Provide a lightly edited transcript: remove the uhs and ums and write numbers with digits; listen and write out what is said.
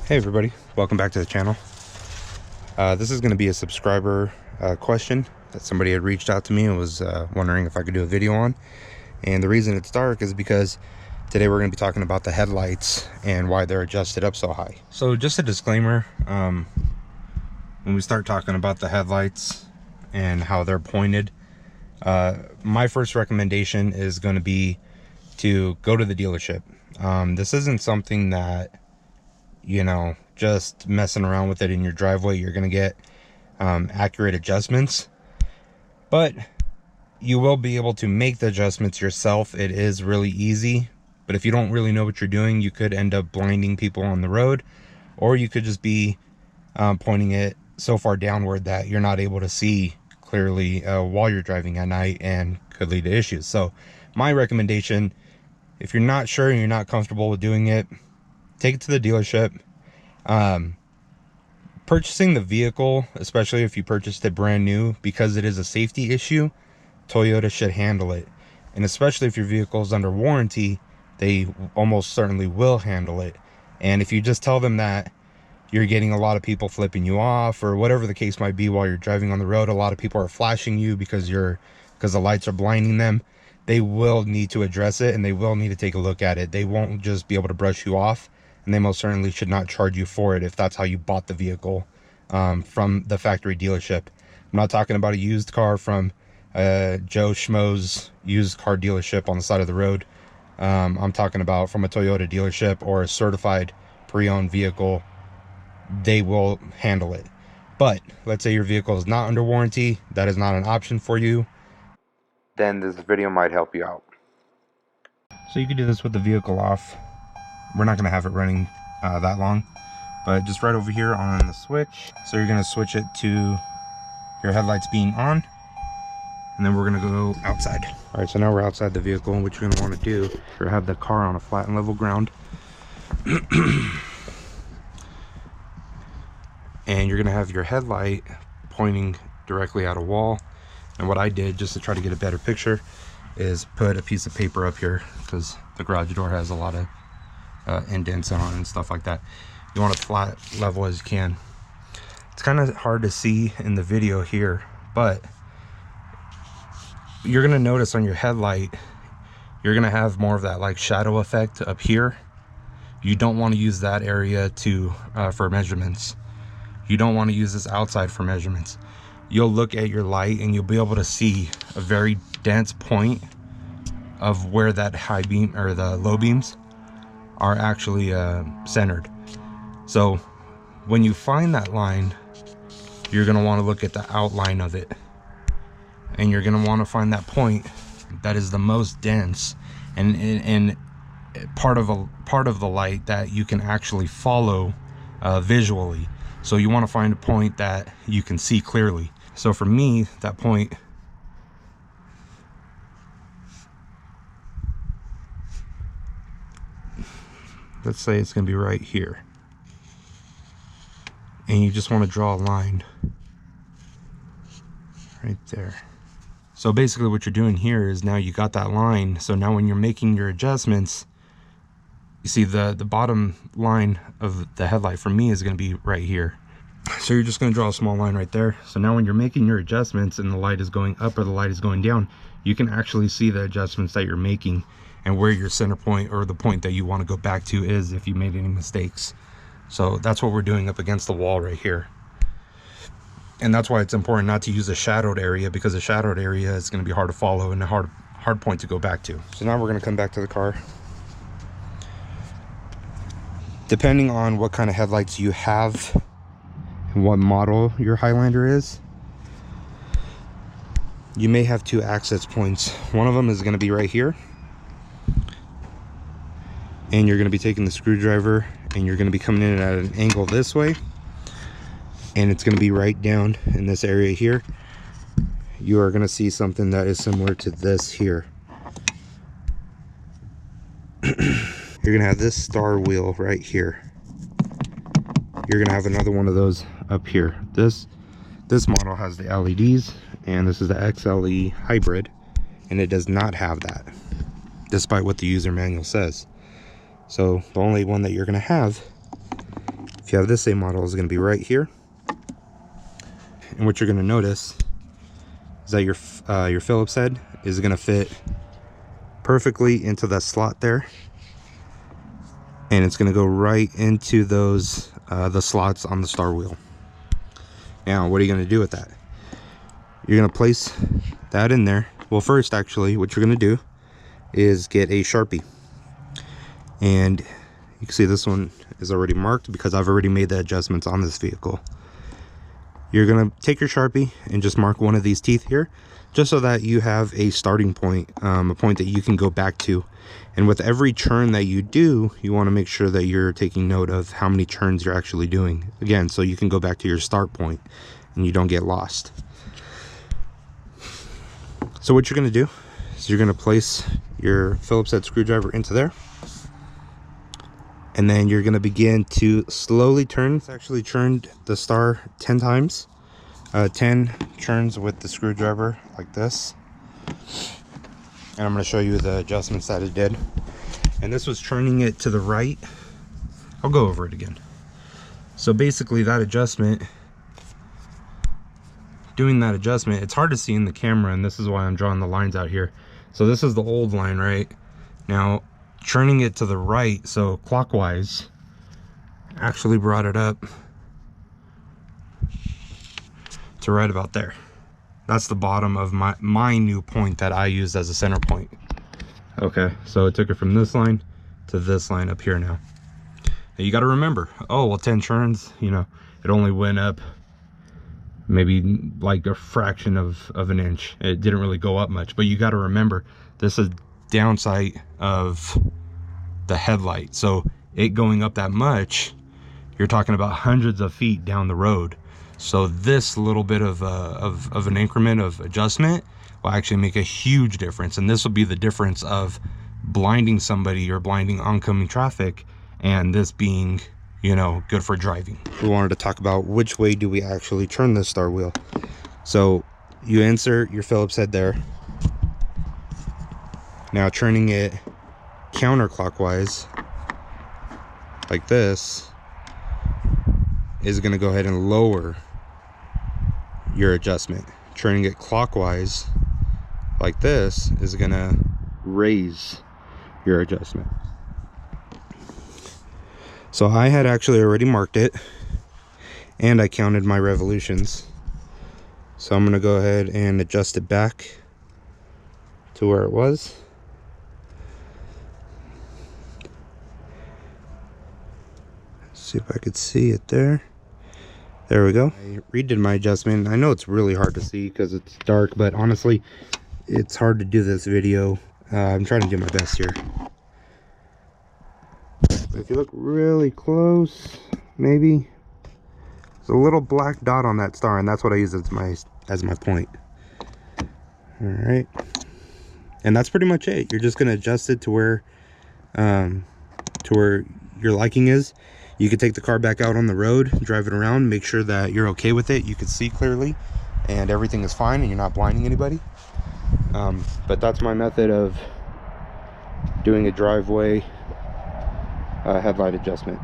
Hey everybody, welcome back to the channel. This is going to be a subscriber question that somebody had reached out to me and was wondering if I could do a video on. And the reason it's dark is because today we're going to be talking about the headlights and why they're adjusted up so high. So just a disclaimer, when we start talking about the headlights and how they're pointed, my first recommendation is going to be to go to the dealership. This isn't something that, you know, just messing around with it in your driveway, you're going to get accurate adjustments, but you will be able to make the adjustments yourself. It is really easy, but if you don't really know what you're doing, you could end up blinding people on the road, or you could just be pointing it so far downward that you're not able to see clearly while you're driving at night, and could lead to issues. So my recommendation, if you're not sure and you're not comfortable with doing it, take it to the dealership. Purchasing the vehicle, especially if you purchased it brand new, because it is a safety issue, Toyota should handle it. And especially if your vehicle is under warranty, they almost certainly will handle it. And if you just tell them that you're getting a lot of people flipping you off, or whatever the case might be while you're driving on the road, a lot of people are flashing you because the lights are blinding them, they will need to address it, and they will need to take a look at it. They won't just be able to brush you off, and they most certainly should not charge you for it if that's how you bought the vehicle from the factory dealership. I'm not talking about a used car from Joe Schmo's used car dealership on the side of the road. I'm talking about from a Toyota dealership or a certified pre-owned vehicle. They will handle it. But let's say your vehicle is not under warranty, that is not an option for you, then this video might help you out. So you can do this with the vehicle off. We're not going to have it running that long, but just right over here on the switch. So you're going to switch it to your headlights being on, and then we're going to go outside. All right, so now we're outside the vehicle, and what you're going to want to do is have the car on a flat and level ground. And you're going to have your headlight pointing directly at a wall. And what I did, just to try to get a better picture, is put a piece of paper up here, because the garage door has a lot of indents on it and stuff like that. You want it flat level as you can. It's kind of hard to see in the video here, but you're going to notice on your headlight, you're going to have more of that like shadow effect up here. You don't want to use that area to for measurements. You don't want to use this outside for measurements. You'll look at your light and you'll be able to see a very dense point of where that high beam or the low beams are actually centered. So when you find that line, you're going to want to look at the outline of it, and you're going to want to find that point that is the most dense and part of the light that you can actually follow visually. So you want to find a point that you can see clearly. So for me, that point, let's say it's going to be right here, and you just want to draw a line right there. So basically what you're doing here is now you got that line. So now when you're making your adjustments, you see the bottom line of the headlight for me is going to be right here. So you're just going to draw a small line right there. So now when you're making your adjustments and the light is going up or the light is going down, you can actually see the adjustments that you're making and where your center point or the point that you want to go back to is if you made any mistakes. So that's what we're doing up against the wall right here. And that's why it's important not to use a shadowed area, because a shadowed area is going to be hard to follow and a hard point to go back to. So now we're going to come back to the car. Depending on what kind of headlights you have and what model your Highlander is, you may have two access points. One of them is going to be right here, and you're going to be taking the screwdriver and you're going to be coming in at an angle this way, and it's going to be right down in this area here. You are going to see something that is similar to this here. You're going to have this star wheel right here. You're going to have another one of those up here. This model has the LEDs, and this is the XLE hybrid, and it does not have that, despite what the user manual says. So the only one that you're going to have If you have this same model, it's going to be right here. And what you're going to notice is that your Phillips head is going to fit perfectly into that slot there, and it's going to go right into those the slots on the star wheel. Now, what are you going to do with that? You're going to place that in there. Well, first, actually, what you're going to do is get a Sharpie, and you can see this one is already marked because I've already made the adjustments on this vehicle. You're going to take your Sharpie and just mark one of these teeth here, just so that you have a starting point, a point that you can go back to. And with every turn that you do, you want to make sure that you're taking note of how many turns you're actually doing. Again, so you can go back to your start point and you don't get lost. So what you're going to do is you're going to place your Phillips head screwdriver into there. And then you're going to begin to slowly turn. It's actually turned the star 10 times. 10 turns with the screwdriver like this. And I'm going to show you the adjustments that it did. And this was turning it to the right. I'll go over it again. So basically that adjustment, doing that adjustment, it's hard to see in the camera, and this is why I'm drawing the lines out here. So this is the old line, right? Now, turning it to the right, so clockwise, actually brought it up to right about there. That's the bottom of my new point that I used as a center point. Okay, so it took it from this line to this line up here now. Now you got to remember, oh, well, 10 turns, you know, it only went up maybe like a fraction of an inch. It didn't really go up much, but you got to remember, this is downside of the headlight. So it going up that much, you're talking about hundreds of feet down the road. So this little bit of an increment of adjustment will actually make a huge difference. And this will be the difference of blinding somebody or blinding oncoming traffic, and this being, you know, good for driving. We wanted to talk about which way do we actually turn this star wheel. So you insert your Phillips head there. Now turning it counterclockwise like this is going to go ahead and lower your adjustment. Turning it clockwise like this is going to raise your adjustment. So I had actually already marked it, and I counted my revolutions. So I'm going to go ahead and adjust it back to where it was. See if I could see it there. There we go. I redid my adjustment. I know it's really hard to see because it's dark, but honestly, it's hard to do this video. I'm trying to do my best here. But if you look really close, maybe there's a little black dot on that star, and that's what I use as my point. All right, and that's pretty much it. You're just gonna adjust it to where your liking is. You could take the car back out on the road, drive it around, make sure that you're okay with it, you can see clearly, and everything is fine, and you're not blinding anybody. But that's my method of doing a driveway headlight adjustment.